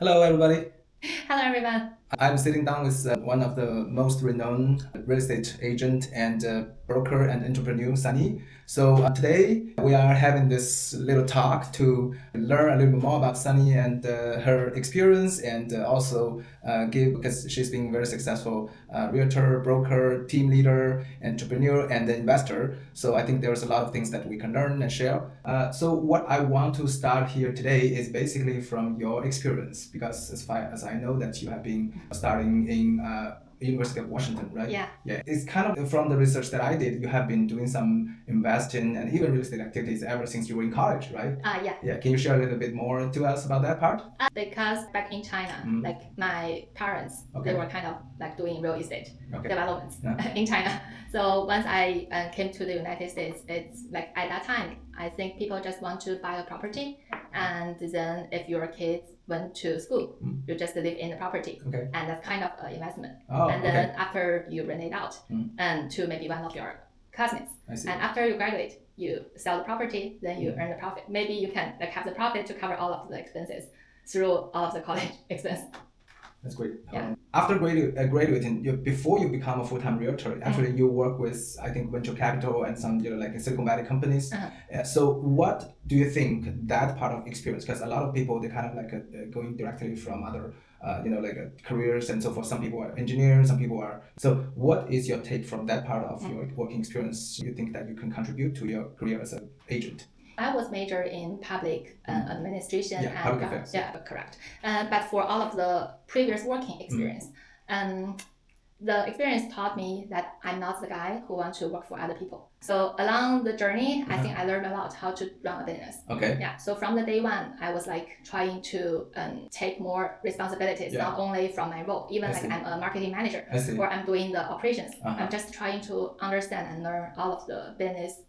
Hello, everybody. Hello, everyone. I'm sitting down with one of the most renowned real estate agent and broker and entrepreneur, Sunnie. So today we are having this little talk to learn a little bit more about Sunnie and her experience, and also give, because she's been very successful realtor, broker, team leader, entrepreneur, and investor. So I think there's a lot of things that we can learn and share. So what I want to start here today is basically from your experience, because as far as I know that you have been starting in University of Washington, right? Yeah. Yeah. It's kind of from the research that I did, you have been doing some investing and even real estate activities ever since you were in college, right? Yeah. Yeah. Can you share a little bit more to us about that part? Because back in China, like my parents, Okay. they were kind of like doing real estate Okay. developments Yeah. in China. So once I came to the United States, it's like at that time, I think people just want to buy a property, and then if your kids went to school, you just live in the property, Okay. and that's kind of an investment. Oh, and then okay. after you rent it out, and to maybe one of your classmates, I see. and after you graduate, you sell the property, then you earn the profit. Maybe you can like have the profit to cover all of the expenses through all of the college expense. That's great. Yeah. After graduating, before you become a full-time realtor, actually you work with, I think, venture capital and some like Silicon Valley companies. So what do you think that part of experience? Because a lot of people, they kind of like going directly from other careers and so forth. Some people are engineers, some people are. So what is your take from that part of your working experience? You think that you can contribute to your career as an agent? I was major in public administration and public affairs. Yeah, correct. But for all of the previous working experience, the experience taught me that I'm not the guy who wants to work for other people. So along the journey, I think I learned a lot how to run a business. Okay. Yeah. So from the day one, I was like trying to take more responsibilities, not only from my role, even like I'm a marketing manager or I'm doing the operations. I'm just trying to understand and learn all of the business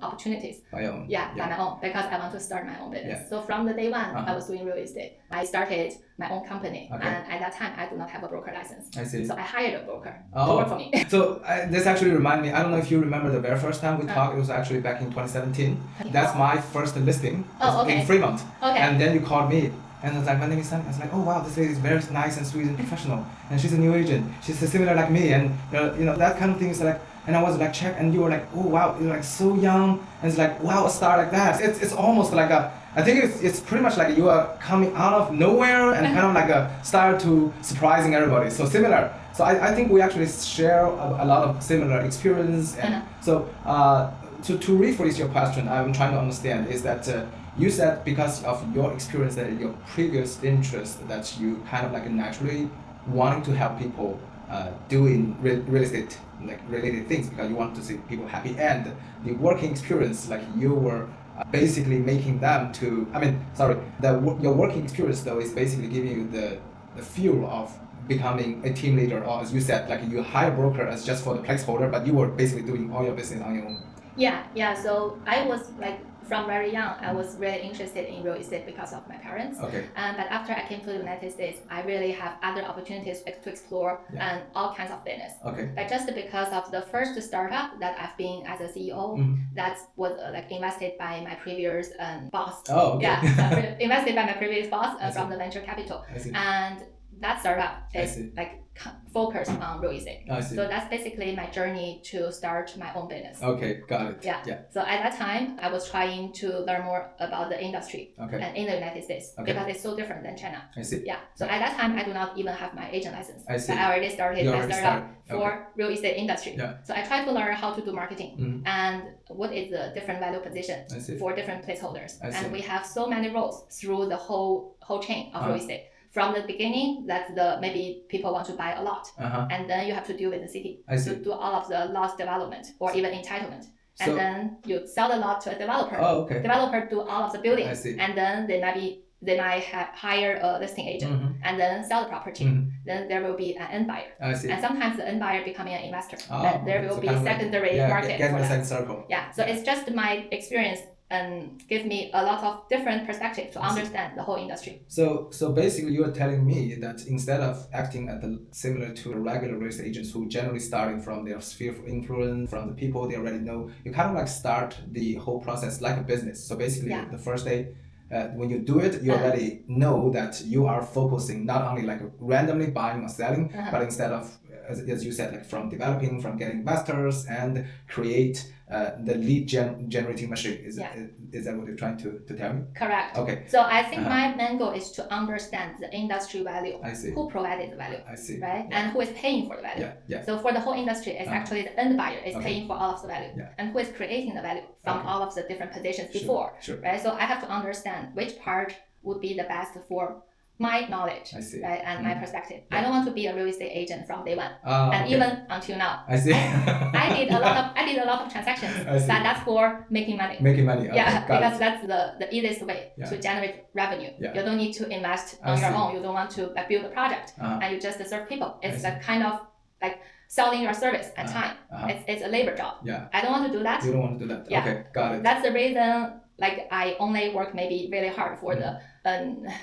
opportunities. By your own. Yeah, by my own, because I want to start my own business. So from the day one, I was doing real estate. I started my own company, and at that time, I do not have a broker license. I see. So I hired a broker to work for me. So this actually reminds me, I don't know if you remember the very first time we talked, it was actually back in 2017. That's my first listing in Fremont. Okay. And then you called me. And I was like, my name is Sunnie. I was like, oh wow, this lady is very nice and sweet and professional. And she's a new agent. She's similar like me. And that kind of thing is like, and I was like, check, and you were like, oh wow, you're like so young. And it's like, wow, a star like that. It's almost like I think it's pretty much like you are coming out of nowhere and kind of like a star to surprising everybody. So similar. So I think we actually share a lot of similar experience. And so to rephrase your question, I'm trying to understand is that you said because of your experience that your previous interest that you kind of like naturally wanting to help people doing real estate like related things because you want to see people happy, and the working experience like you were basically making them to your working experience though is basically giving you the fuel of becoming a team leader, or as you said, like you hire a broker as just for the placeholder, but you were basically doing all your business on your own. Yeah. So I was like from very young, I was really interested in real estate because of my parents. Okay. But after I came to the United States, I really have other opportunities to explore and all kinds of business. Okay. But just because of the first startup that I've been as a CEO, that was like invested by my previous boss. Oh, okay. Yeah, invested by my previous boss from the venture capital. I see. And that startup is like focused on real estate. I see. So that's basically my journey to start my own business. Okay, got it. Yeah. So at that time, I was trying to learn more about the industry and in the United States because it's so different than China. I see. Yeah. So at that time, I do not even have my agent license. I see. But I already started my startup for real estate industry. Yeah. So I tried to learn how to do marketing and what is the different value position for different placeholders. And we have so many roles through the whole chain of real estate. From the beginning, that maybe people want to buy a lot, and then you have to deal with the city to do all of the lot development or even entitlement, and then you sell the lot to a developer. Oh, okay. Developer do all of the building, and then they might hire a listing agent and then sell the property. Then there will be an end buyer, and sometimes the end buyer becoming an investor. And there will be secondary market for that. Circle. Yeah, so it's just my experience and give me a lot of different perspectives to understand the whole industry. So basically you are telling me that instead of acting at similar to regular real estate agents who generally starting from their sphere of influence, from the people they already know, you kind of like start the whole process like a business. So basically the first day when you do it, you already know that you are focusing not only like randomly buying or selling, but instead of, as you said, like from developing, from getting investors and create the lead generating machine. Is that what you're trying to tell me? Correct. Okay. So I think my main goal is to understand the industry value. I see. Who provided the value? I see. Right? And who is paying for the value? So for the whole industry, it's actually the end buyer is paying for all of the value. And who is creating the value from all of the different positions before. Right? So I have to understand which part would be the best for my knowledge, right, and my perspective. I don't want to be a real estate agent from day one, and even until now. I see. I did a lot of transactions, but that's for making money. Making money. Okay. Because that's the easiest way to generate revenue. You don't need to invest on your own. You don't want to build a project, and you just serve people. It's a kind of like selling your service at time. It's a labor job. I don't want to do that. You don't want to do that. Okay, got it. That's the reason. Like I only work maybe really hard for the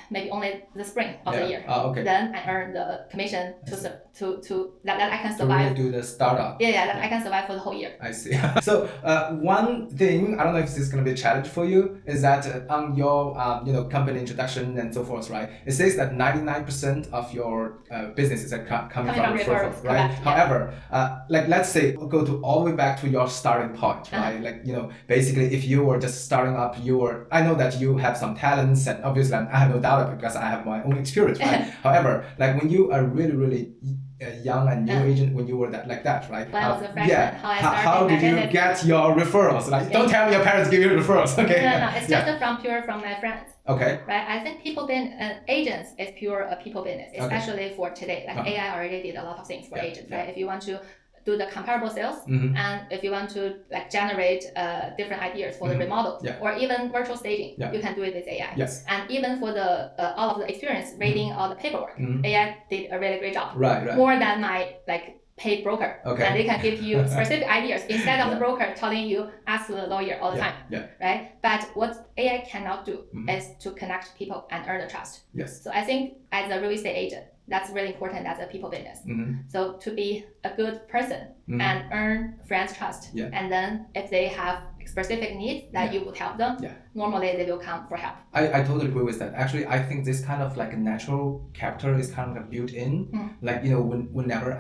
maybe only the spring of the year. Then I earn the commission to that I can survive. To really do the startup. That I can survive for the whole year. I see. So one thing, I don't know if this is going to be a challenge for you, is that on your company introduction and so forth, right? It says that 99% of your business is coming from referrals, right? However, like let's say go to all the way back to your starting point, right? Like basically if you were just starting up, I know that you have some talents, and obviously I have no doubt of it because I have my own experience, right? However, like when you are really young and new agent, when you were like that, right? When I was a freshman, how did you get your referrals? Like, don't tell me your parents give you referrals, okay? No, it's just from my friends. Okay. Right, I think agents is pure a people business, especially for today. Like AI already did a lot of things for agents, right? If you want to do the comparable sales, and if you want to like generate different ideas for the remodel or even virtual staging, you can do it with AI. And even for the all of the experience reading all the paperwork, AI did a really great job. Right. More than my like paid broker. And they can give you specific ideas instead of the broker telling you ask the lawyer all the time. Right? But what AI cannot do is to connect people and earn the trust. So I think as a real estate agent, that's really important as a people business. So to be a good person and earn friends' trust, and then if they have specific needs that you would help them, normally they will come for help. I totally agree with that. Actually, I think this kind of like a natural capital is kind of like built in. Like, whenever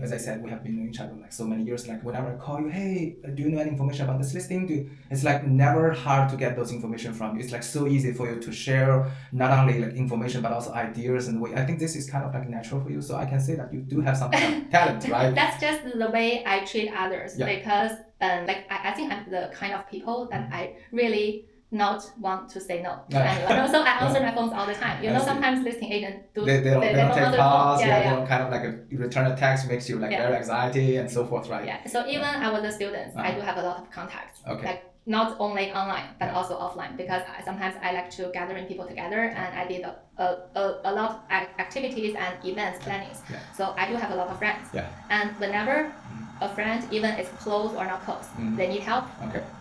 as I said, we have been knowing each other like so many years, like whenever I call you, hey, do you know any information about this listing? It's like never hard to get those information from you. It's like so easy for you to share not only like information, but also ideas and the way. I think this is kind of like natural for you. So I can say that you do have some kind of talent, right? That's just the way I treat others because like I think I'm the kind of people that I really not want to say no to anyone. So I answer my phones all the time. Sometimes listing agents they don't take calls. They don't kind of like return a text makes you like very anxiety and so forth, right? So even I was a student, I do have a lot of contacts. Like not only online but also offline, because sometimes I like to gathering people together, and I did a lot of activities and events plannings. So I do have a lot of friends. And whenever a friend, even is close or not close, they need help.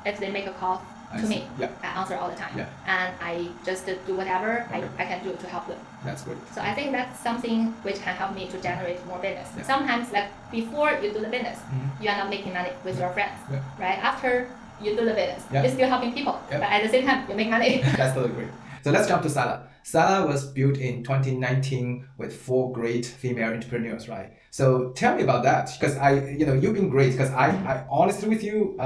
If they make a call to me, I answer all the time. And I just do whatever I can do to help them. That's great. So I think that's something which can help me to generate more business. Sometimes like before you do the business, you are not making money with your friends, right? After you do the business, you're still helping people, but at the same time you make money. That's totally great. So let's jump to Sala. Sala was built in 2019 with 4 great female entrepreneurs, right? So tell me about that, because you've been great. Because I honestly with you,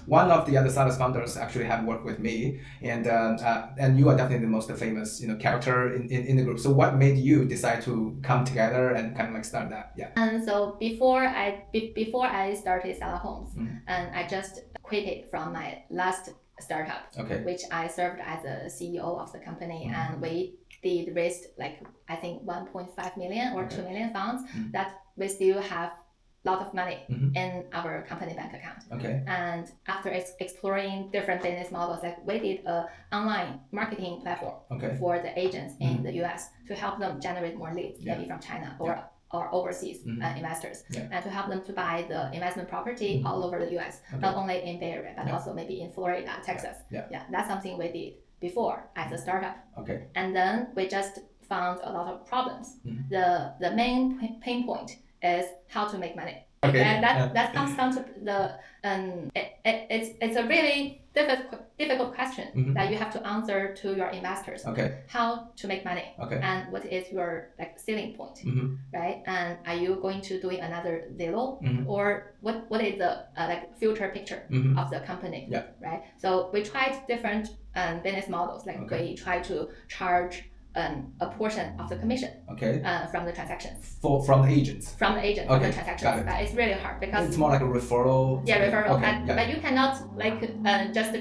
one of the other Sala's founders actually have worked with me, and you are definitely the most famous character in the group. So what made you decide to come together and kind of like start that? And so before I started Sala Homes, and I just quitted from my last startup, which I served as a CEO of the company, and we did raised like I think 1.5 million or 2 million funds that we still have a lot of money in our company bank account. And after exploring different business models, like we did a online marketing platform for the agents in the US to help them generate more leads, maybe from China or overseas investors, and to help them to buy the investment property all over the US, not only in Bay Area, but also maybe in Florida, Texas. That's something we did before as a startup. And then we just found a lot of problems. The main pain point is how to make money. Okay. And that comes down to the it's a really difficult question that you have to answer to your investors. Okay. How to make money. Okay. And what is your like selling point, right? And are you going to doing another Zillow, or what is the like future picture of the company? Yeah. Right. So we tried different business models. Like we try to charge a portion of the commission from the transactions. From the agents? From the agent, from the transactions. But it's really hard because it's more like a referral. Yeah, referral. But you cannot like just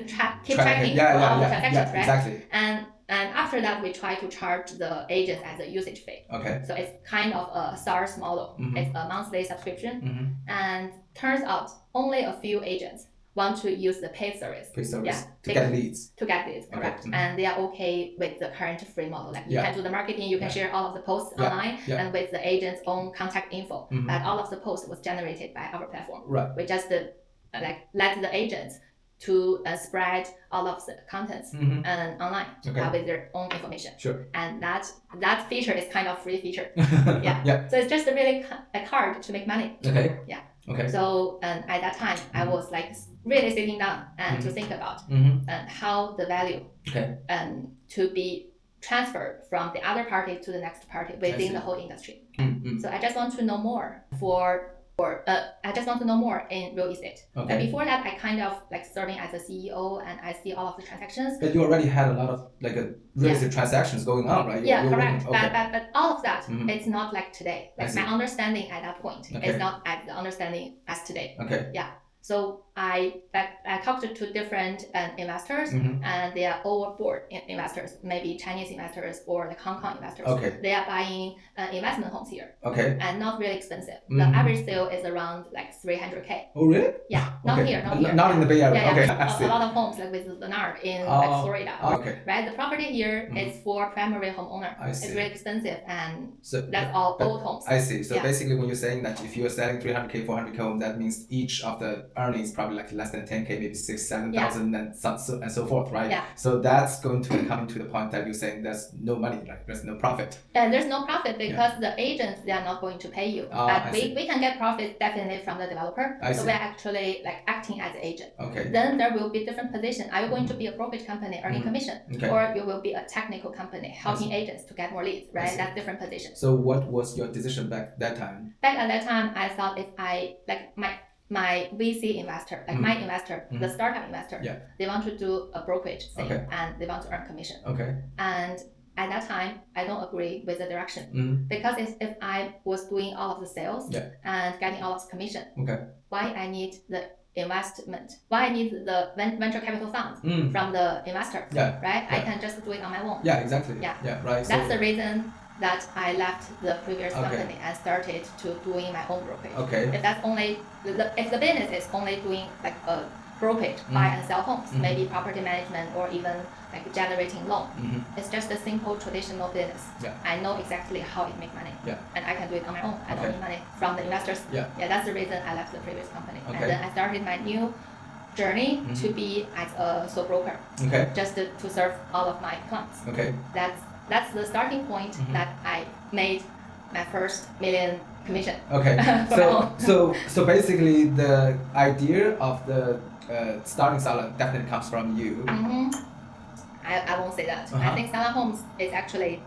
keep tracking all the transactions, right? Exactly. And after that, we try to charge the agents as a usage fee. Okay. So it's kind of a SaaS model. It's a monthly subscription. And turns out only a few agents want to use the paid service. To get leads. To get leads, correct. And they are okay with the current free model. Like you can do the marketing, you can share all of the posts online, and with the agent's own contact info. But all of the posts was generated by our platform. Right. We just like let the agents to spread all of the contents online with their own information. Sure. And that feature is kind of free feature. So it's just really like hard to make money. Okay. Yeah. Okay. So at that time, I was like really sitting down and to think about how the value to be transferred from the other party to the next party within the whole industry. So I just want to know more I just want to know more in real estate. Okay. And before that, I kind of like serving as a CEO and I see all of the transactions. But you already had a lot of like real estate transactions going on, right? You're correct. But all of that, it's not like today. Like my understanding at that point is not at the understanding as today. Okay. Yeah. So I talked to different investors, and they are overboard investors, maybe Chinese investors or like Hong Kong investors. Okay. They are buying investment homes here. Okay. And not really expensive. The average sale is around like 300K. Oh really? Yeah. Not here. Not in the Bay Area. Yeah, okay. A lot of homes like with Leonard in like Florida. Okay. Right. The property here is for primary homeowner. I see. It's really expensive, and so that's all old homes. I see. So basically, when you're saying that if you're selling 300K, 400K home, that means each of the earnings probably like less than 10K, maybe 6,000-7,000 and so forth, right? Yeah. So that's going to come to the point that you're saying there's no money, like there's no profit. There's no profit because the agents, they are not going to pay you. But we can get profit definitely from the developer. So we're actually like acting as an agent. Okay. Then there will be different position. Are you going to be a brokerage company earning commission? Okay. Or you will be a technical company helping agents to get more leads, right? That's different position. So what was your decision back that time? Back at that time, I thought if I like my VC investor, like my investor, the startup investor, they want to do a brokerage thing and they want to earn commission. Okay. And at that time, I don't agree with the direction because if I was doing all of the sales and getting all of the commission, why I need the investment? Why I need the venture capital fund from the investor? Right? I can just do it on my own. Yeah, exactly. Yeah, right. That's the reason that I left the previous company and started to doing my own brokerage. Okay. If that's only if the business is only doing like a brokerage, buy and sell homes, maybe property management or even like generating loan. It's just a simple traditional business. I know exactly how it make money. And I can do it on my own. I don't need money from the investors. That's the reason I left the previous company. And then I started my new journey to be as a sole broker. Just to serve all of my clients. That's the starting point that I made my first million commission. Okay. so basically the idea of the starting salon definitely comes from you. I won't say that. I think Salon Homes is actually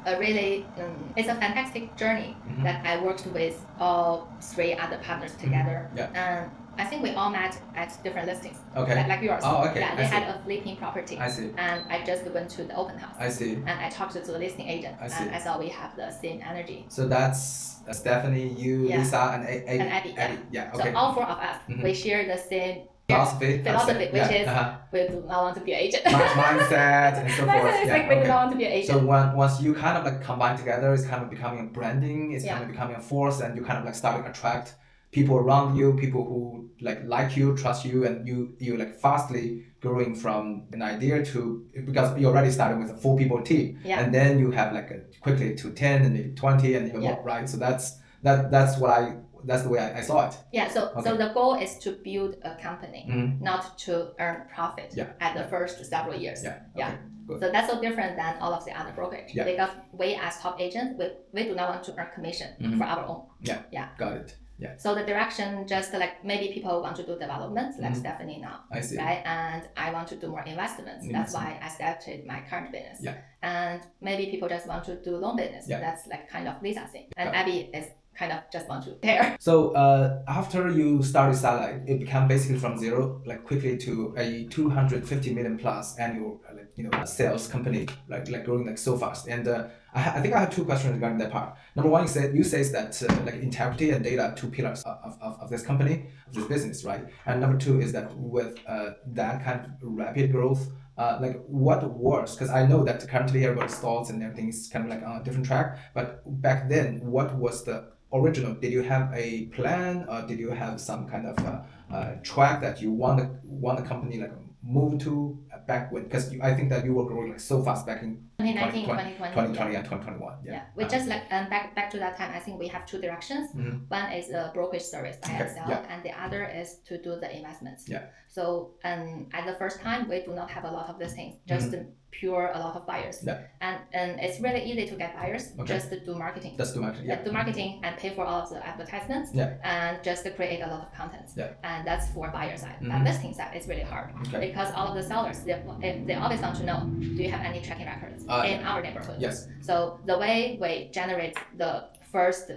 a really it's a fantastic journey that I worked with all three other partners together. And I think we all met at different listings. Like yours. Oh, okay. Yeah, they had a flipping property. I see. And I just went to the open house. I see. And I talked to the listing agent. And I saw we have the same energy. So that's Stephanie, you, Lisa, and Abby. Yeah. Okay. So all four of us, we share the same philosophy, which is we do not want to be an agent. Mindset and so forth. It's like we do not want to be an agent. So once you kind of like combine together, it's kind of becoming a branding. It's kind of becoming a force, and you kind of like start to attract people around you, people who like you, trust you, and you like fastly growing from an idea to, because you already started with a 4 people team, and then you have like quickly to 10 and maybe 20 and even more, right? So that's the way I saw it. Yeah. So the goal is to build a company, not to earn profit at the first several years. Good. So that's so different than all of the other brokerage. Because we as top agents, we do not want to earn commission for our own. Got it. Yeah. So the direction, just like maybe people want to do development, like Stephanie now. I see. Right? And I want to do more investments. That's why I started my current business. Yeah. And maybe people just want to do loan business. Yeah. That's like kind of Lisa's thing. And Abby is kind of just want to pair. So after you started Sala, it became basically from zero, like quickly to a 250 million plus annual, sales company, like growing like so fast. And I think I have two questions regarding that part. Number one, you say that like integrity and data are two pillars of this company, of this business, right? And number two is that with that kind of rapid growth, like what works? Because I know that currently everybody's thoughts and everything is kind of like on a different track. But back then, what was the original? Did you have a plan, or did you have some kind of track that you want the company like move to back when? Because I think that you were growing like so fast back in 2020 and 2021. Yeah. We just like back to that time. I think we have two directions. One is a brokerage service buy and sell, and the other is to do the investments. Yeah. So at the first time, we do not have a lot of these things. Just pure a lot of buyers. Yeah. And it's really easy to get buyers. Just to do marketing. Just do marketing. Yeah. Do marketing and pay for all of the advertisements. Yeah. And just to create a lot of content. Yeah. And that's for buyer side. But listing side is really hard. Okay. Because all of the sellers, they always want to know, do you have any tracking records in our neighborhood? Yes. So the way we generate the first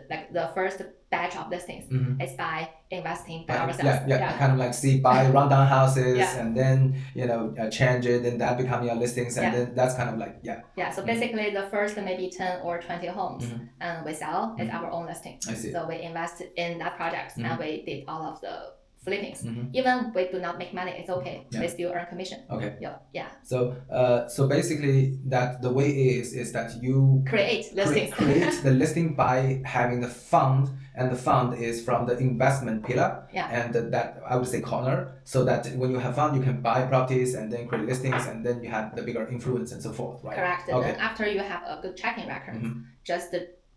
batch of listings is by investing by ourselves. Yeah. Kind of like buy rundown houses and then change it, and that become your listings, and then that's kind of like Yeah. So basically, the first maybe 10 or 20 homes we sell is our own listing. I see. So we invest in that project and we did all of the flippings. Even we do not make money, it's okay. Yeah. We still earn commission. Okay. Yeah. So basically that the way is that you create listings. create the listing by having the fund, and the fund is from the investment pillar. Yeah. And that I would say corner, so that when you have fund, you can buy properties and then create listings, and then you have the bigger influence and so forth, right? Correct. Okay. Then after you have a good tracking record, just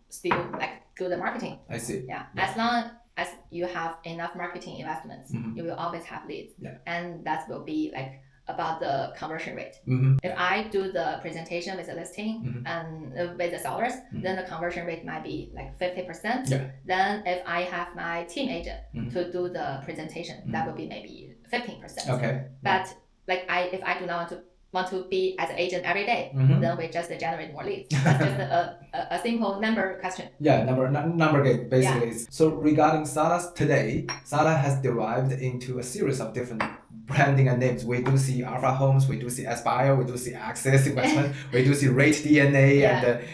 still like do the marketing. I see. Yeah. As long as you have enough marketing investments, you will always have leads. Yeah. And that will be like about the conversion rate. If I do the presentation with the listing and with the sellers, then the conversion rate might be like 50%. Yeah. Then if I have my team agent to do the presentation, that will be maybe 15%. Okay. But like if I do not want to be as an agent every day, then we just generate more leads. That's just a simple number question. Yeah, number game basically. Yeah. So regarding Sala today, Sala has derived into a series of different branding and names. We do see Alpha Homes, we do see Aspire, we do see Access Investment, we do see Rate DNA,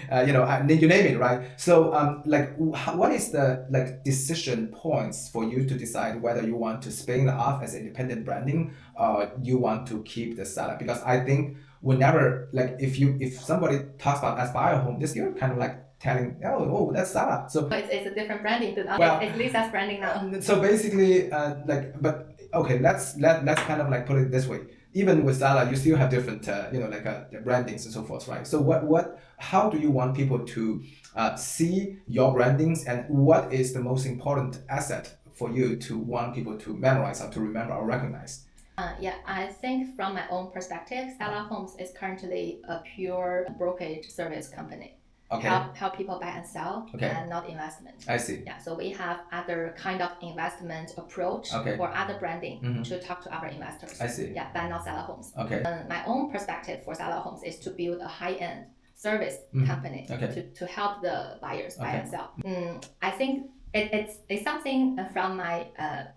and you name it, right? So what is the decision points for you to decide whether you want to spin it off as independent branding, or you want to keep the Sala? Because I think whenever if somebody talks about Aspire Home, this you're kind of like telling, oh, that's Sala. So it's a different branding. It's Lisa's branding now. So basically, but okay, let's kind of like put it this way. Even with Sala, you still have different, brandings and so forth, right? So how do you want people to see your brandings, and what is the most important asset for you to want people to memorize or to remember or recognize? I think from my own perspective, Sala Homes is currently a pure brokerage service company. Okay. Help people buy and sell, and not investment. I see. Yeah, so we have other kind of investment approach or other branding to talk to our investors. I see. Yeah, but not Sala Homes. Okay. My own perspective for Sala Homes is to build a high-end service company to help the buyers buy and sell. I think it's something from my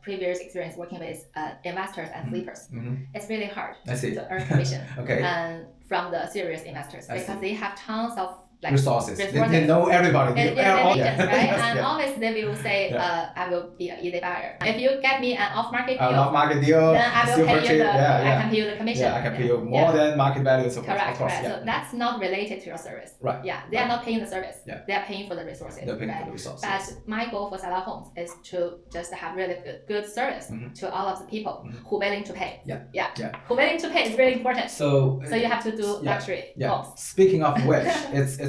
previous experience working with investors and flippers. It's really hard to earn commission from the serious investors because they have tons of resources. They know everybody. Agents, right? And always they will say, I will be an easy buyer. If you get me an off-market deal, then I will pay you I can pay you the commission. Yeah, I can pay you more than market value. So correct. So that's not related to your service. Right. Yeah, they are not paying the service. Yeah. They are paying for the resources. They're paying for the resources. But my goal for Sala Homes is to just have really good service to all of the people who are willing to pay. Yeah. Who are willing to pay is really important. So you have to do luxury homes. Speaking of which,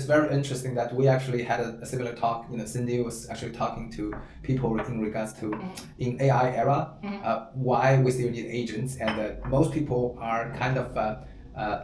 it's very interesting that we actually had a similar talk. Cindy was actually talking to people in regards to in AI era, why we still need agents, and most people are kind of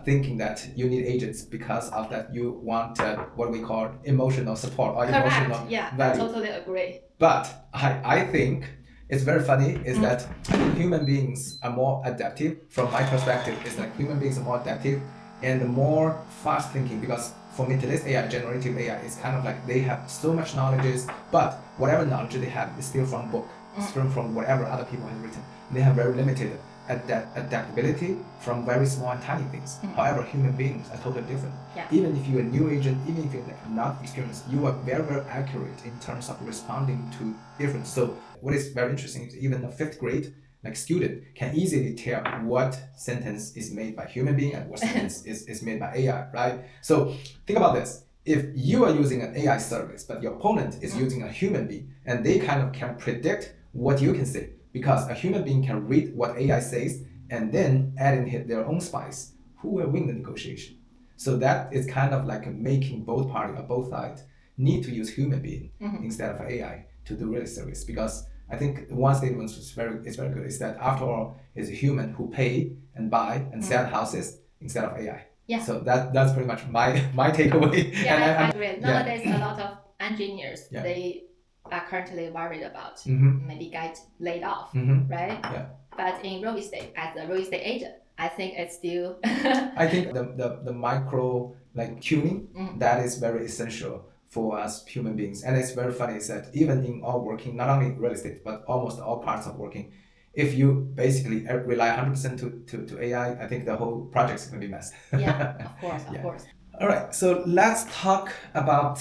thinking that you need agents because of that you want what we call emotional support or Correct. emotional Yeah, value. I totally agree. But I think it's very funny is that I think human beings are more adaptive. From my perspective, is like human beings are more adaptive and more fast thinking, because for me today's AI, generative AI, is kind of like they have so much knowledge, but whatever knowledge they have is still from book, still from whatever other people have written. They have very limited adaptability from very small and tiny things. However, human beings are totally different. Yeah. Even if you're a new agent, even if you're not experienced, you are very, very accurate in terms of responding to different. So what is very interesting is even a fifth grade student can easily tell what sentence is made by human being and what sentence is made by AI, right? So think about this. If you are using an AI service, but your opponent is using a human being, and they kind of can predict what you can say, because a human being can read what AI says and then add in their own spice, who will win the negotiation? So that is kind of like making both parties or both sides need to use human being instead of AI to do real service. Because I think one statement is very good, is that after all, it's a human who pay and buy and sell houses instead of AI. Yeah. So that's pretty much my takeaway. Yeah, I agree. Nowadays, a lot of engineers, they are currently worried about maybe get laid off, right? Yeah. But in real estate, as a real estate agent, I think it's still. I think the micro tuning that is very essential for us human beings, and it's very funny is that even in all working, not only real estate but almost all parts of working, if you basically rely 100% to AI, I think the whole project is going to be messed. Yeah, of course. All right, so let's talk about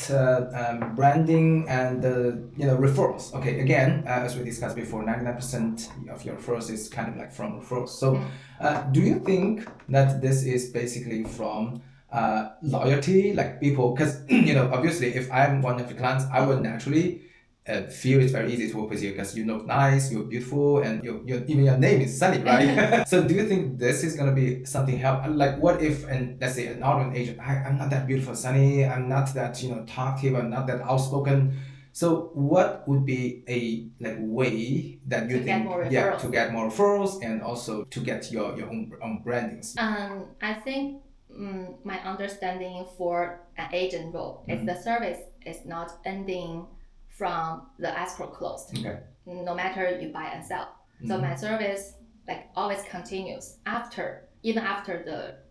branding and referrals. Okay, again, as we discussed before, 99% of your referrals is kind of like from referrals. So, do you think that this is basically from loyalty, like people? Because obviously, if I'm one of your clients, I will naturally feel it's very easy to work with you because you look nice, you're beautiful, and even your name is Sunnie, right? So do you think this is going to be something help? Like what if, and let's say an outbound agent, I'm not that beautiful, Sunnie, I'm not that talkative, I'm not that outspoken. So what would be a way that you think to get more referrals and also to get your own brandings? I think my understanding for an agent role is the service is not ending from the escrow closed. Okay. No matter you buy and sell. So my service always continues even after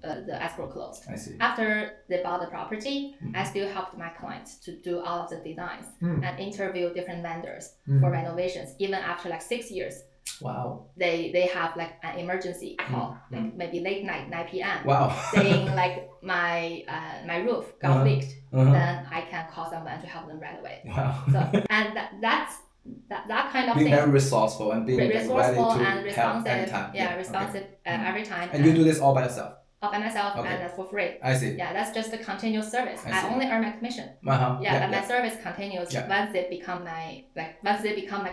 the escrow closed. I see. After they bought the property, I still helped my clients to do all of the designs and interview different vendors for renovations, even after 6 years. Wow. They have an emergency call, maybe late night, 9 p.m. Wow. saying my roof got leaked. Then I can call someone to help them right away. Wow. So and that's that kind of being thing. Very resourceful and being resourceful ready to and responsive. anytime. Responsive every time. And you do this all by yourself? All by myself, and that's for free. I see. Yeah, that's just a continuous service. I only earn my commission. Uh-huh. But my service continues once they become my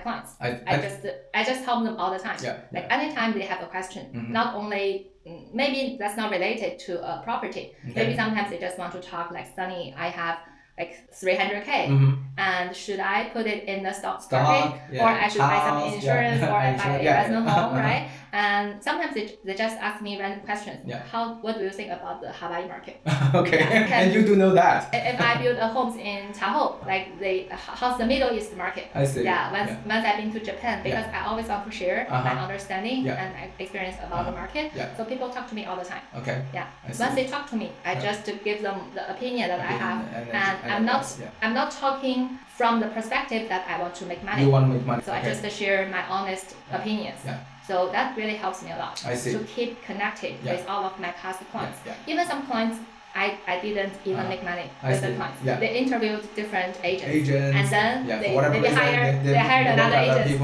clients. I just help them all the time. Anytime they have a question, not only maybe that's not related to a property. Maybe sometimes they just want to talk Sunnie, I have 300K, and should I put it in the stock market, or I should buy some insurance, or I buy an investment home, right? And sometimes they just ask me random questions. What do you think about the Hawaii market? Okay. And you do know that. If I build a homes in Tahoe, how's the Middle East market? I see. Once I've been to Japan, because I always want to share my understanding and experience about the market. So people talk to me all the time. Okay. Once they talk to me, I just give them the opinion that I have, and I'm not talking from the perspective that I want to make money. You want to make money. So I just share my honest opinions. So that really helps me a lot to keep connected with all of my past clients. Even some clients I didn't even make money with the clients. They interviewed different agents. And then they hired another agent. They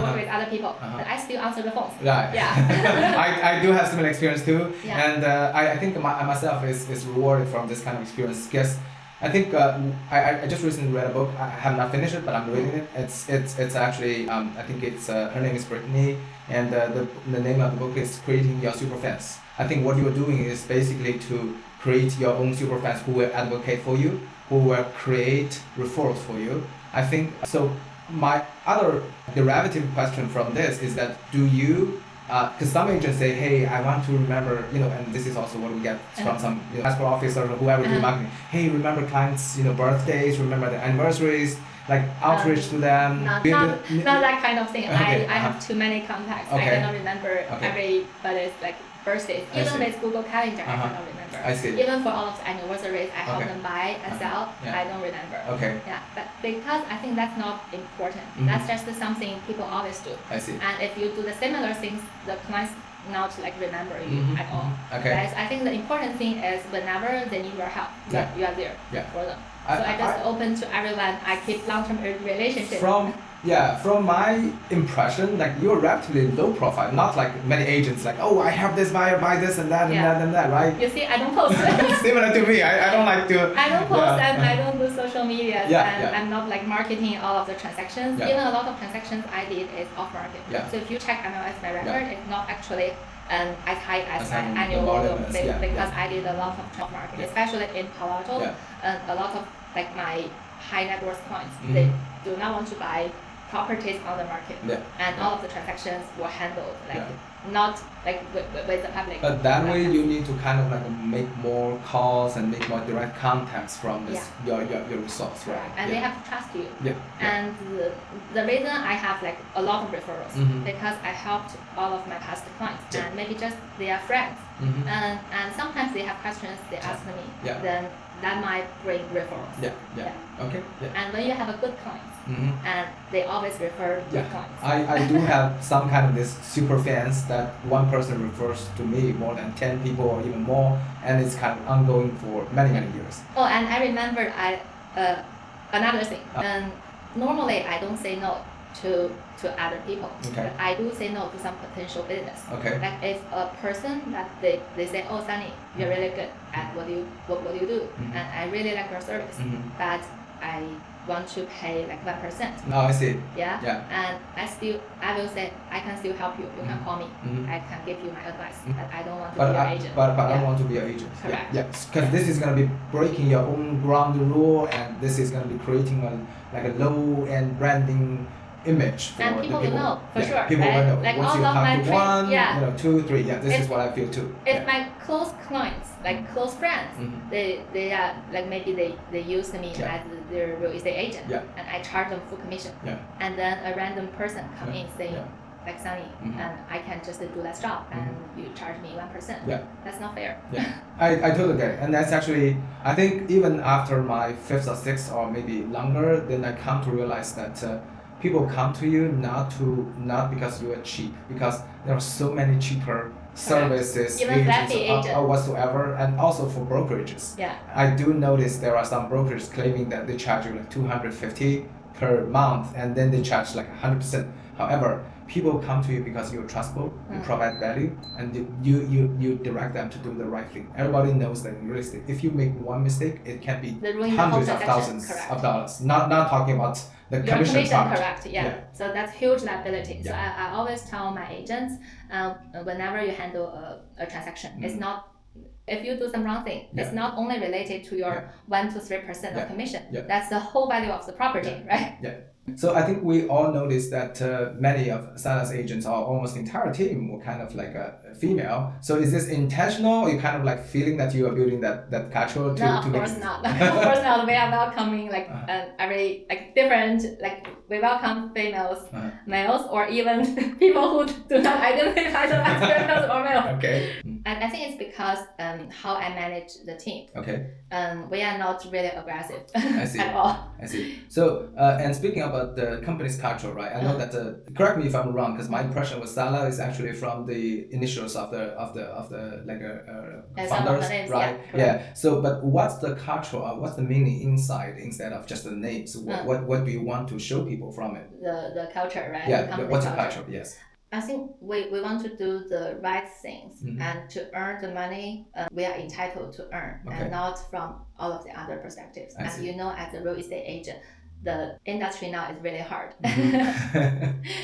work with other people. But I still answer the phones. Right. I do have similar experience too. And I think myself is rewarded from this kind of experience. Because I think I just recently read a book. I have not finished it, but I'm reading it. It's actually I think it's her name is Brittany, and the name of the book is Creating Your Super Fans. I think what you're doing is basically to create your own super fans who will advocate for you, who will create referrals for you. I think so. My other derivative question from this is that do you Because some agents say, hey, I want to remember, and this is also what we get from some escrow officer or whoever do marketing. Hey, remember clients, birthdays, remember their anniversaries, like outreach to them. Not that kind of thing. Okay. I have too many contacts. Okay. I cannot remember everybody's like birthdays. Even with Google Calendar, I cannot remember. I see. Even for all of the anniversaries I help them buy and sell, I don't remember. Okay. Yeah, but because I think that's not important. That's just something people always do. I see. And if you do the similar things, the clients not like remember you at all. Okay. Guys, I think the important thing is whenever they need your help, you are there for them. So I just open to everyone. I keep long-term relationship. From my impression, like you're relatively low profile, not like many agents like, oh, I have this buyer, buy this and that and that and that, right? You see, I don't post. Similar to me, I don't like to. I don't post and I don't do social media and I'm not like marketing all of the transactions. Even a lot of transactions I did is off market. So if you check MLS my record, it's not actually as high as my annual volume because I did a lot of off market, especially in Palo Alto. A lot of like my high net worth clients, they do not want to buy properties on the market, and all of the transactions were handled not like with the public. But that way you need to kind of like make more calls and make more direct contacts from this your resource, right? And they have to trust you. And the reason I have like a lot of referrals because I helped all of my past clients and maybe just they are friends, and sometimes they have questions they ask me. Then that might bring referrals. Okay. And when you have a good client, and they always refer good clients. I do have some kind of this super fans that one person refers to me more than 10 people or even more, and it's kind of ongoing for many years. Oh, and I remember another thing. Normally I don't say no to other people. But I do say no to some potential business. Like if a person that they say, oh Sunnie, you're really good at what you do, and I really like your service, but I want to pay like 1%. Oh, I see. And I will say I can still help you. You can call me. I can give you my advice, but I don't want to be your agent. But I don't want to be your agent. Correct. Because this is gonna be breaking your own ground rule, and this is gonna be creating a low end branding image for and people the people. Will know for sure. People will know. Like once all you of come my to one, 2, 3. This is what I feel too. If my close clients, like close friends, they are like maybe they use me as their real estate agent, and I charge them full commission. And then a random person come in saying, like Sunnie, and I can just do that job, and you charge me 1%. That's not fair. I totally get it. And that's actually, I think even after my 5th or 6th or maybe longer, then I come to realize that people come to you not because you are cheap, because there are so many cheaper services, agents or whatsoever, and also for brokerages. I do notice there are some brokerages claiming that they charge you like $250 per month, and then they charge like 100%. However, people come to you because you're trustable, you provide value, and you direct them to do the right thing. Everybody knows that in real estate, if you make one mistake, it can be hundreds of thousands of dollars. Not talking about the commission part. Correct. So that's huge liability. So I always tell my agents, whenever you handle a transaction, it's not. If you do some wrong thing, it's not only related to your 1 to 3% of commission. That's the whole value of the property, right? So I think we all noticed that many of Sana's agents, or almost the entire team, were kind of like a female. So is this intentional? Or you kind of like feeling that you are building that culture to No, of course not. Of course not. We are welcoming like every like different we welcome females, males, or even people who do not identify as females or male. And I think it's because how I manage the team. We are not really aggressive at all. I see. So and speaking about the company's culture, right? I know that correct me if I'm wrong, because my impression with Sala is actually from the initials of the like founders, right? So, but what's the culture? What's the meaning inside instead of just the names? What do you want to show people from it? The culture, right? What's the culture? Yes. I think we want to do the right things, and to earn the money we are entitled to earn, and not from all of the other perspectives. And you know, as a real estate agent, the industry now is really hard.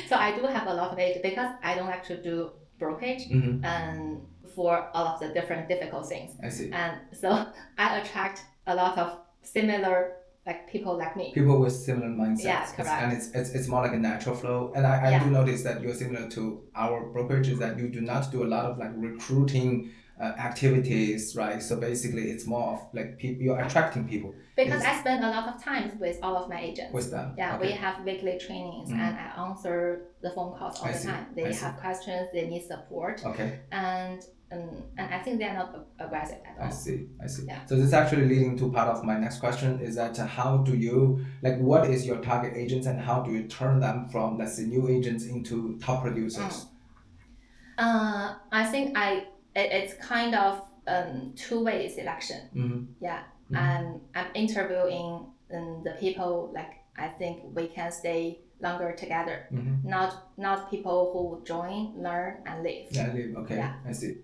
So I do have a lot of agents because I don't like to do brokerage and for all of the different difficult things. I see. And so I attract a lot of similar like people like me. People with similar mindsets. Yeah, correct. And it's more like a natural flow. And I do notice that you're similar to our brokerage, is that you do not do a lot of like recruiting activities, right? So basically it's more of like you're attracting people. Because I spend a lot of time with all of my agents. With them. Yeah, okay. we have weekly trainings and I answer the phone calls all the time. They have questions, they need support. Okay. And I think they're not aggressive at all. I see. Yeah. So this is actually leading to part of my next question, is that how do you, like, what is your target agents and how do you turn them from, let's say, new agents into top producers? I think it's kind of two-way selection. Yeah. I'm interviewing the people, like, I think we can stay longer together. Not people who join, learn, and leave. Yeah, leave. Okay. Yeah. I see.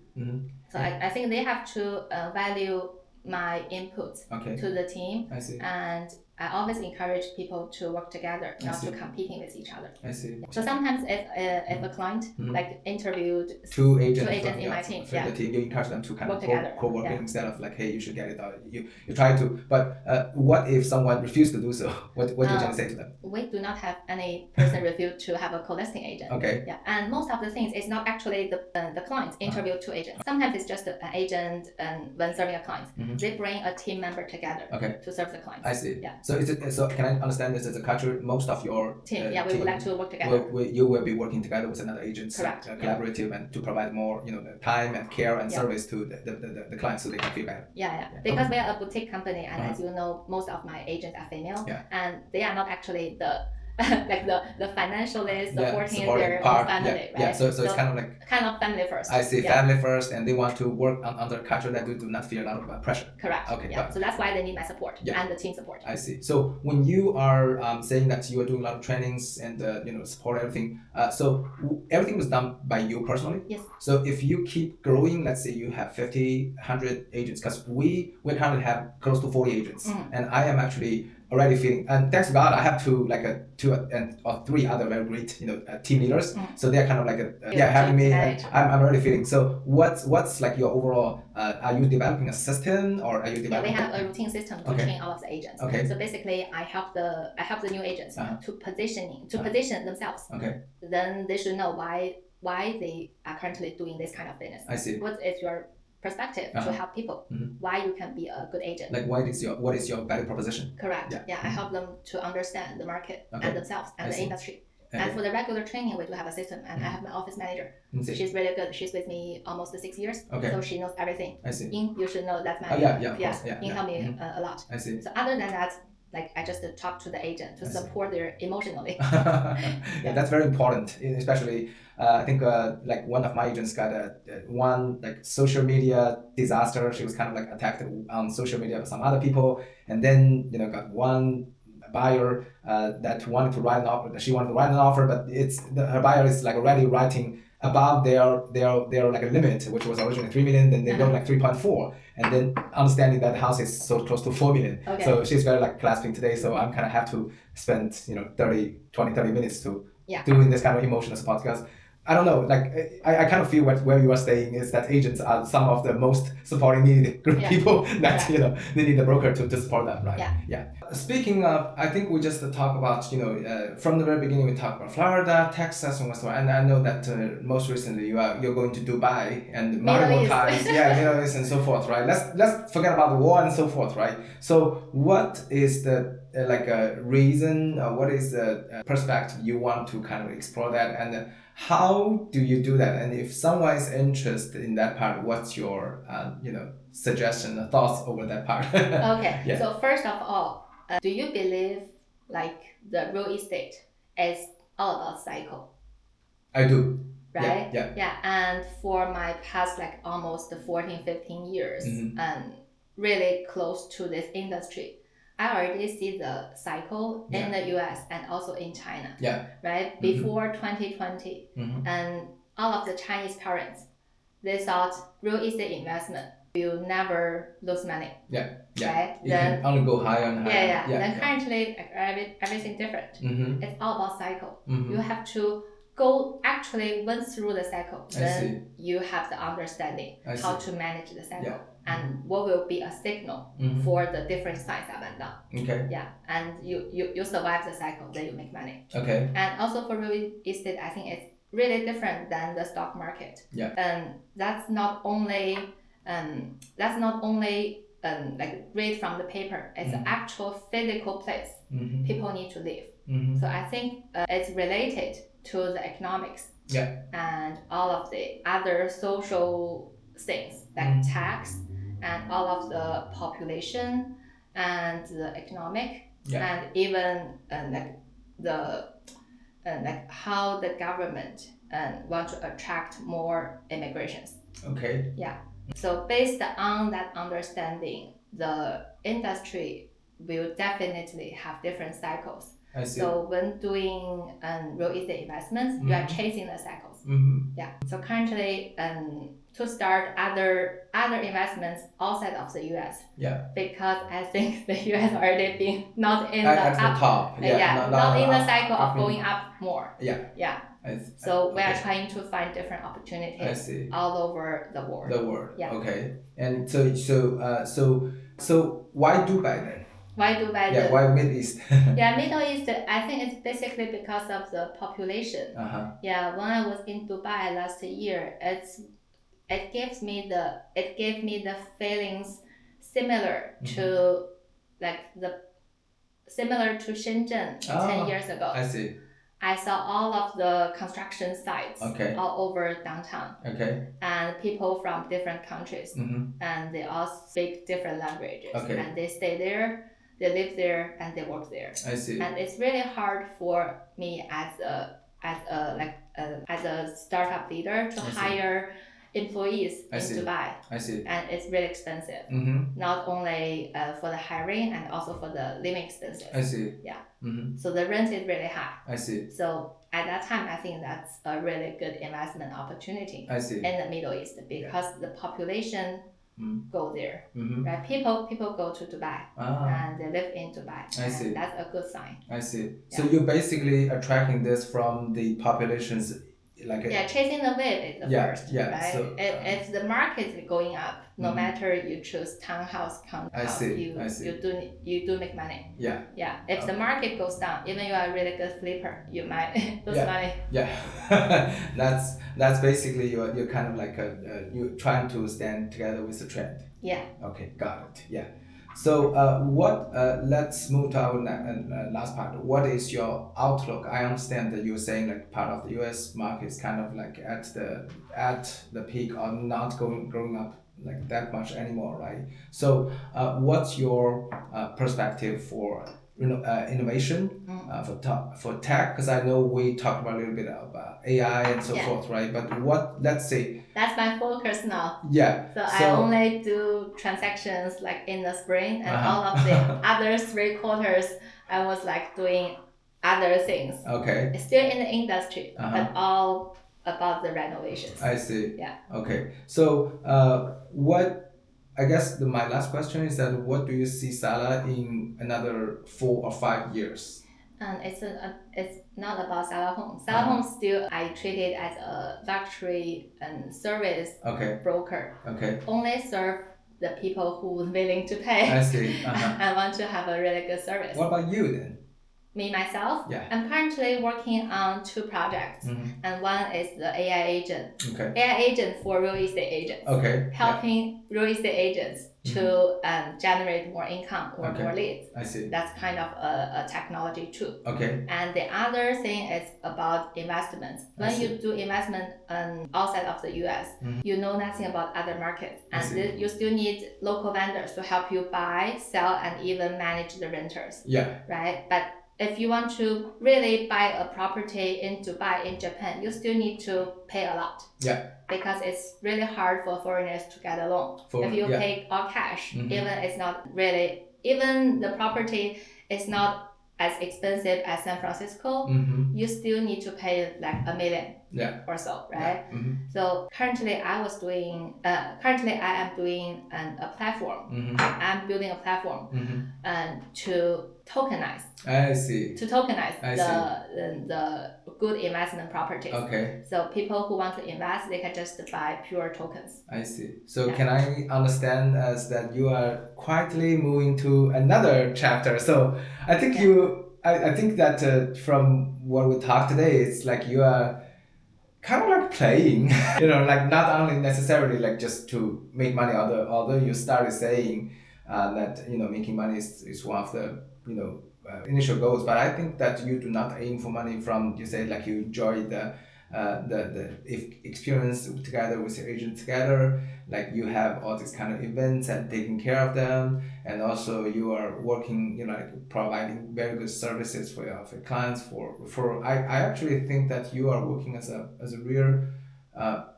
So I think they have to value my input to the team. I see. And I always encourage people to work together, not to competing with each other. I see. So sometimes if a client like interviewed two agents in my team, the team, you encourage them to kind of co-working instead of like, hey, you should get it out. You try to, but what if someone refused to do so? What do you tend to say to them? We do not have any person refuse to have a co-listing agent. Okay. Yeah, and most of the things it's not actually the clients interview two agents. Sometimes it's just an agent when serving a client. They bring a team member together to serve the client. I see. Yeah. So can I understand this as a culture? Most of your team, we would like to work together. You will be working together with another agent, correct, collaborative, and to provide more, time and care and service to the clients so they can feel better. Yeah. Because we are a boutique company, and as you know, most of my agents are female, and they are not actually the like the financially supporting their part, family, right? Yeah, so it's kind of like family first. I see, family first, and they want to work under a culture that do not feel a lot of pressure. Correct. Okay. Yeah. So that's why they need my support and the team support. I see. So when you are saying that you are doing a lot of trainings and support everything, so everything was done by you personally? Yes. So if you keep growing, let's say you have 50, 100 agents, because we currently have close to 40 agents, and I am actually already feeling, and thanks to God, I have two or three other very great team leaders. So they're kind of like having me. I'm already feeling. So what's like your overall? Are you developing a system or are you developing? We have a routine system to train all of the agents. Okay. So basically, I help the new agents to position themselves. Okay. Then they should know why they are currently doing this kind of business. I see. What is your perspective to help people? Why you can be a good agent? Like what is your value proposition? Correct. Yeah. I help them to understand the market and themselves and the industry. And for the regular training, we do have a system, and I have my office manager. She's really good. She's with me almost 6 years, so she knows everything. I see. You should know that's my help me a lot. I see. So other than that, like I just talk to the agent to support their emotionally. That's very important, especially I think like one of my agents got one like social media disaster. She was kind of like attacked on social media by some other people, and then got one buyer that wanted to write an offer. She wanted to write an offer, but her buyer is like already writing above their like a limit, which was originally 3 million. Then they got like 3.4, and then understanding that the house is so close to 4 million. Okay. So she's very like clasping today. So I'm kind of have to spend 30 minutes to doing this kind of emotional support, because I don't know, like I kind of feel where you are saying is that agents are some of the most supporting needed group people that they need a broker to support them, right? Yeah. Speaking of, I think we just talk about from the very beginning we talked about Florida, Texas, and whatsoever, and I know that most recently you're going to Dubai and multiple times, Middle East and so forth, right? Let's forget about the war and so forth, right? So what is the reason, what is the perspective you want to kind of explore that, and how do you do that? And if someone is interested in that part, what's your suggestion or thoughts over that part? Okay. So first of all, do you believe like the real estate is all about cycle? I do. Right? Yeah. And for my past like almost 14, 15 years and really close to this industry, I already see the cycle in the US and also in China. Yeah. Right? Before 2020, and all of the Chinese parents, they thought real estate investment will never lose money. Yeah. Right? You can only go higher and higher. Then currently everything different. It's all about cycle. You have to actually went through the cycle, then you have the understanding how to manage the cycle and what will be a signal for the different signs up and down. Okay. Yeah, and you survive the cycle, then you make money. Okay. And also for real estate, I think it's really different than the stock market. Yeah. And that's not only like read from the paper. It's an actual physical place people need to live. So I think it's related to the economics and all of the other social things like tax and all of the population and the economic and even like how the government want to attract more immigrations. Okay. Yeah. So based on that understanding, the industry will definitely have different cycles. I see. So when doing real estate investments, you are chasing the cycles. Yeah. So currently, to start other investments outside of the US. Yeah. Because I think the US already been not in at the top. Not in the cycle of going up more. Yeah. Yeah. So we are trying to find different opportunities all over the world. Yeah. Okay. And so why Dubai then? Why Dubai? Yeah. Why Middle East? Yeah, Middle East. I think it's basically because of the population. Yeah. When I was in Dubai last year, it gave me the feelings similar to Shenzhen 10 years ago. I see. I saw all of the construction sites all over downtown. Okay. And people from different countries. And they all speak different languages. And they stay there, they live there, and they work there. I see. And it's really hard for me as a startup leader to hire employees in Dubai. I see. And it's really expensive. Not only for the hiring and also for the living expenses. I see. Yeah. So the rent is really high. I see. So at that time, I think that's a really good investment opportunity. I see. In the Middle East because the population go there. Right? People go to Dubai and they live in Dubai. I see. That's a good sign. I see. So you're basically attracting this from the populations. Chasing the wave is the first. Yeah. Right? So, if the market is going up, no matter you choose townhouse, you do make money. Yeah. Yeah. If the market goes down, even you are a really good flipper, you might lose money. Yeah. that's basically you're kind of like you're trying to stand together with the trend. Yeah. Okay, got it. Yeah. So let's move to our last part. What is your outlook? I understand that you're saying like part of the US market is kind of like at the peak or not growing up like that much anymore, right? So what's your perspective for innovation for tech? Because I know we talked about a little bit about AI and so forth, right? But let's say that's my focus now. Yeah. So I only do transactions like in the spring, and all of the other 3 quarters I was like doing other things. Okay. Still in the industry, but all about the renovations. I see. Yeah. Okay. So I guess my last question is that what do you see Sala in another 4 or 5 years? It's not about Sala Home. Sala Home still I treat it as a luxury and service broker. Okay. Only serve the people who are willing to pay. I see. I want to have a really good service. What about you then? Me, myself? Yeah. I'm currently working on 2 projects. And one is the AI agent. Okay. AI agent for real estate agents. Okay. Helping real estate agents to generate more income or more leads. I see. That's kind of a technology too. Okay. And the other thing is about investments. When you do investment outside of the US, you know nothing about other markets. And you still need local vendors to help you buy, sell, and even manage the renters. Yeah. Right? But if you want to really buy a property in Dubai, in Japan, you still need to pay a lot. Yeah. Because it's really hard for foreigners to get a loan. If you pay all cash, even the property is not as expensive as San Francisco, you still need to pay like $1 million or so, right? So currently I am doing a platform. I'm building a platform to tokenize. I see. To tokenize the good investment properties. Okay. So people who want to invest, they can just buy pure tokens. I see. So can I understand as that you are quietly moving to another chapter? So I think I think that from what we talked today, it's like you are kind of like playing, like not only necessarily like just to make money, although you started saying that, making money is one of the, initial goals. But I think that you do not aim for money from, you say like you enjoy the experience together with your agent together, like you have all these kind of events and taking care of them, and also you are working, like providing very good services for your clients. I actually think that you are working as a real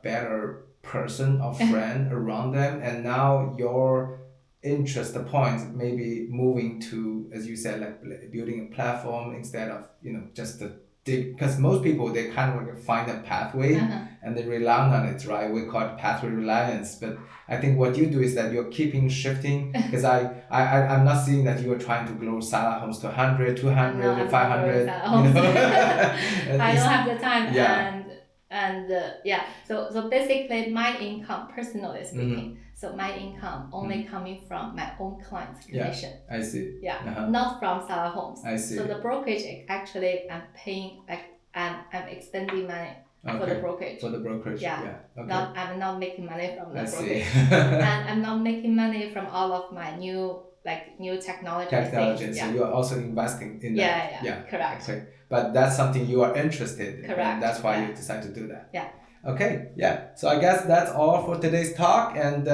better person or friend around them, and now your interest point maybe moving to, as you said, like building a platform instead of just the, because most people, they kind of like find a pathway and they rely on it, right? We call it pathway reliance. But I think what you do is that you're keeping shifting, because I'm not seeing that you are trying to grow Salah homes to 100, 200, 500. I don't have the time. So basically my income, personally speaking, so my income only coming from my own clients' commission. I see. Not from Salah Homes. I see. So the brokerage, actually I'm paying, I'm expending money for the brokerage. For the brokerage. Okay. I'm not making money from the brokerage. And I'm not making money from all of my new technology things. So you are also investing in that. Yeah, correct. Okay. But that's something you are interested in. Correct. And that's why you decide to do that. Yeah. Okay. Yeah. So I guess that's all for today's talk. And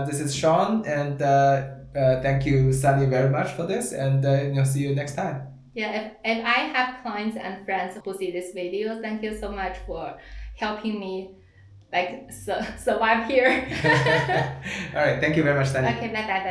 this is Sean, and thank you, Sunnie, very much for this. And see you next time. Yeah. If I have clients and friends who see this video, thank you so much for helping me survive here. All right. Thank you very much, Sunnie. Okay. Bye.